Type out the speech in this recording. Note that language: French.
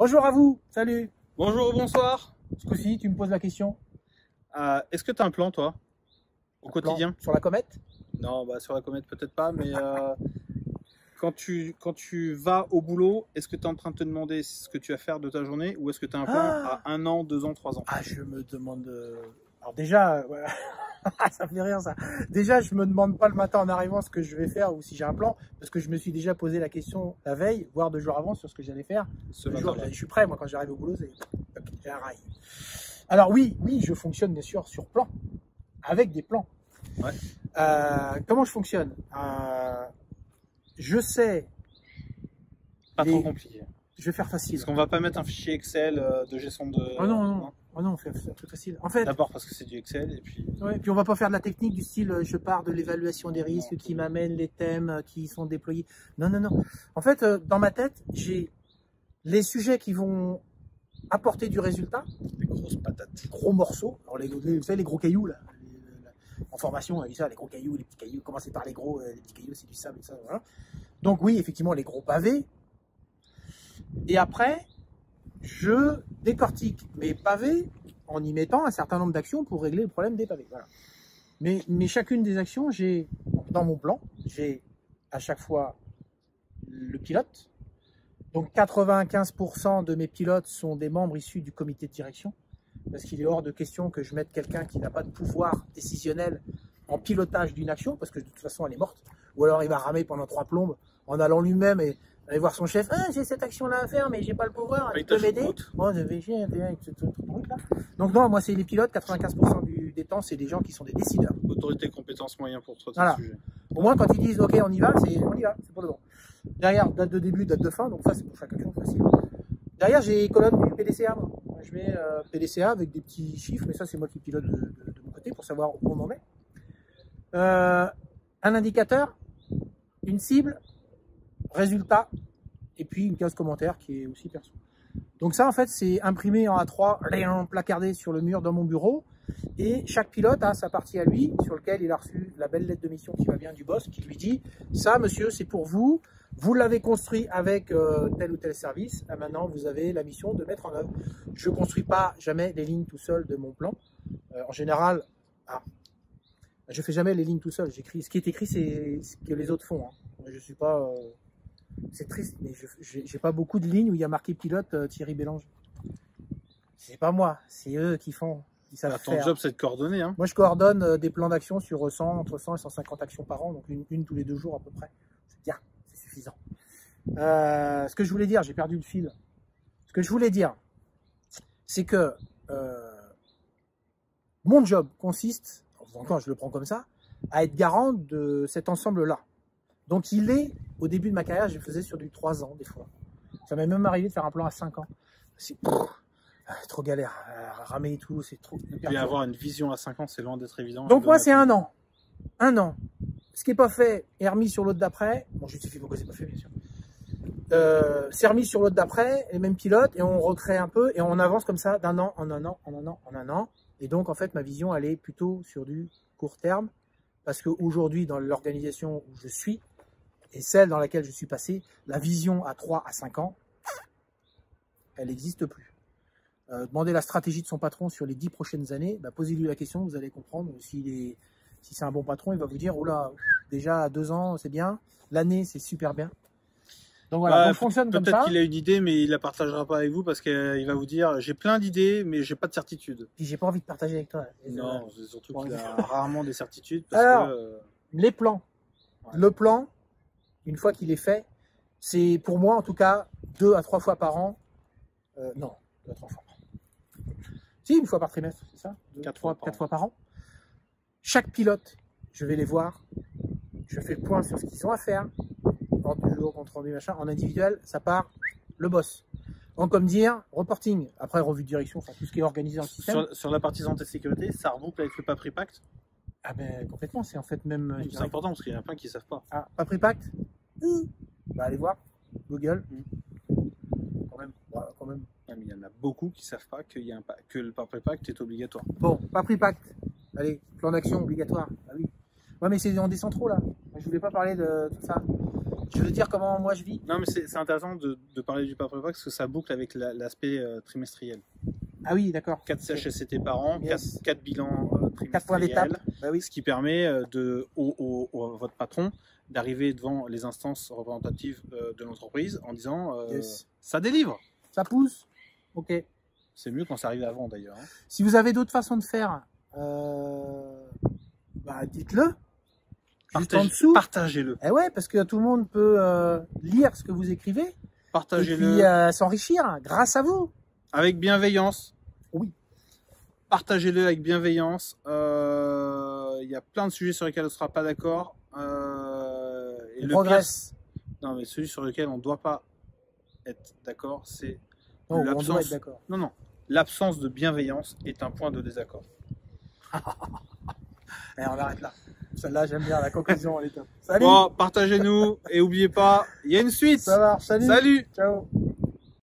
Bonjour à vous, salut. Bonjour, bonsoir. Ce coup-ci, tu me poses la question. Est-ce que tu as un plan, toi, au quotidien? Sur la comète? Non, bah, sur la comète, peut-être pas, mais quand tu vas au boulot, est-ce que tu es en train de te demander ce que tu vas faire de ta journée ou est-ce que tu as un plan à 1 an, 2 ans, 3 ans? Ah, je me demande... Alors déjà, ouais, ça me fait rire ça. Déjà, je me demande pas le matin en arrivant ce que je vais faire ou si j'ai un plan, parce que je me suis déjà posé la question la veille, voire 2 jours avant, sur ce que j'allais faire. Je suis prêt, moi, quand j'arrive au boulot, j'ai un rail. Alors oui, je fonctionne bien sûr sur plan, avec des plans. Ouais. Comment je fonctionne? Je sais... Pas trop compliqué. Je vais faire facile. Parce qu'on va pas mettre un fichier Excel de gestion de... Oh non. Oh non, on fait tout facile. En fait, d'abord parce que c'est du Excel et puis... Ouais, puis on va pas faire de la technique du style je pars de l'évaluation des risques qui m'amène les thèmes qui sont déployés. Non. En fait, dans ma tête, j'ai les sujets qui vont apporter du résultat. Des grosses patates. Des gros morceaux. Alors vous savez, les gros cailloux, là. En formation, on a vu ça, les gros cailloux, les petits cailloux. Commencez par les gros, les petits cailloux, c'est du sable et ça. Voilà. Donc oui, effectivement, les gros pavés. Et après, je décortique mes pavés en y mettant un certain nombre d'actions pour régler le problème des pavés. Voilà. Mais chacune des actions, j'ai dans mon plan, j'ai à chaque fois le pilote. Donc 95% de mes pilotes sont des membres issus du comité de direction, parce qu'il est hors de question que je mette quelqu'un qui n'a pas de pouvoir décisionnel en pilotage d'une action, parce que de toute façon elle est morte, ou alors il va ramer pendant 3 plombes en allant lui-même et aller voir son chef, j'ai cette action-là à faire, mais j'ai pas le pouvoir, tu peux m'aider? Oh, donc non, moi c'est les pilotes, 95% des temps, c'est des gens qui sont des décideurs. Autorité, compétences, moyens pour traiter voilà. le sujet. Au moins quand ils disent ok on y va, c'est pour de bon. Derrière, date de début, date de fin, donc ça c'est pour chaque action facile. Derrière j'ai colonne du PDCA, moi. Je mets PDCA avec des petits chiffres, mais ça c'est moi qui pilote de mon côté pour savoir où on en est. Un indicateur, une cible, résultat, et puis une case commentaire qui est aussi perso. Donc ça en fait c'est imprimé en A3, placardé sur le mur dans mon bureau, et chaque pilote a sa partie à lui sur lequel il a reçu la belle lettre de mission qui va bien du boss qui lui dit ça monsieur c'est pour vous, vous l'avez construit avec tel ou tel service, et maintenant vous avez la mission de mettre en œuvre. Je ne construis pas jamais les lignes tout seul de mon plan. En général, je fais jamais les lignes tout seul, j'écris. Ce qui est écrit c'est ce que les autres font. Hein. Je suis pas... c'est triste, mais j'ai pas beaucoup de lignes où il y a marqué pilote Thierry Bélange. C'est pas moi, c'est eux qui font. Ton job, c'est de coordonner. Hein. Moi, je coordonne des plans d'action sur entre 100 et 150 actions par an, donc une tous les 2 jours à peu près. C'est bien, c'est suffisant. Ce que je voulais dire, j'ai perdu le fil. Ce que je voulais dire, c'est que mon job consiste, encore je le prends comme ça, à être garant de cet ensemble-là. Donc il est, au début de ma carrière, je le faisais sur du 3 ans des fois. Ça m'est même arrivé de faire un plan à 5 ans. C'est trop galère, ramer et tout, c'est trop... Et avoir une vision à 5 ans, c'est loin d'être évident. Donc moi c'est 1 an. 1 an. Ce qui n'est pas fait est remis sur l'autre d'après. Bon, je justifie pourquoi c'est pas fait, bien sûr. C'est remis sur l'autre d'après, les mêmes pilotes, et on recrée un peu, et on avance comme ça d'un an, en un an, en un an, en un an. Et donc en fait ma vision elle est plutôt sur du court terme, parce qu'aujourd'hui dans l'organisation où je suis, et celle dans laquelle je suis passé, la vision à 3 à 5 ans, elle n'existe plus. Demandez la stratégie de son patron sur les 10 prochaines années, posez-lui la question, vous allez comprendre. Si c'est un bon patron, il va vous dire, oh là, déjà à 2 ans, c'est bien, l'année, c'est super bien. Donc voilà, on fonctionne comme ça. Peut-être qu'il a une idée, mais il ne la partagera pas avec vous parce qu'il va vous dire, j'ai plein d'idées, mais j'ai pas de certitude. Puis j'ai pas envie de partager avec toi. Non, c'est surtout qu'il a rarement des certitudes. Alors, les plans. Ouais. Le plan, une fois qu'il est fait, c'est pour moi en tout cas 2 à 3 fois par an. Non, 2 à 3 fois. Si, 1 fois par trimestre, c'est ça? 4 fois par an. Chaque pilote, je vais les voir. Je fais le point sur ce qu'ils ont à faire. Ordre du jour, compte rendu, machin. En individuel, ça part le boss. Donc, comme dire, reporting. Après, revue de direction, enfin, tout ce qui est organisé dans le système. Sur la partie santé et sécurité, ça reboucle avec le PAPRI Pacte? Ah ben, complètement. C'est en fait même... C'est important parce qu'il y en a plein qui ne savent pas. Ah, PAPRI Pacte? Allez voir. Google. Quand même. Mais il y en a beaucoup qui ne savent pas que le PAPRI Pacte est obligatoire. Bon, PAPRI Pacte. Allez, plan d'action obligatoire. Ah oui. Ouais, mais c'est on descend trop là. Je voulais pas parler de tout ça. Je veux dire comment moi je vis. Non, mais c'est intéressant de parler du papa prépa parce que ça boucle avec l'aspect trimestriel. Ah oui, d'accord. 4 CHSCT par an, Yes. 4 bilans 4 points d'étape. trimestriels, Bah oui. ce qui permet à votre patron d'arriver devant les instances représentatives de l'entreprise en disant Yes. ça délivre. Ça pousse. Ok. C'est mieux quand ça arrive avant d'ailleurs. Hein. Si vous avez d'autres façons de faire, bah, dites-le. Juste en dessous. Partagez-le. Eh ouais, parce que tout le monde peut lire ce que vous écrivez et Partagez-le puis s'enrichir grâce à vous. avec bienveillance. Oui. Partagez-le avec bienveillance. Il y a plein de sujets sur lesquels on ne sera pas d'accord. Et On le progresse. non, mais celui sur lequel on ne doit pas être d'accord, c'est Non, on doit l'absence. être d'accord. Non, non. L'absence de bienveillance est un point de désaccord. Et on arrête là. Celle-là, j'aime bien. La conclusion, elle est top. Salut. Bon, partagez-nous et n'oubliez pas, il y a une suite. Ça marche. Salut. Salut. Ciao.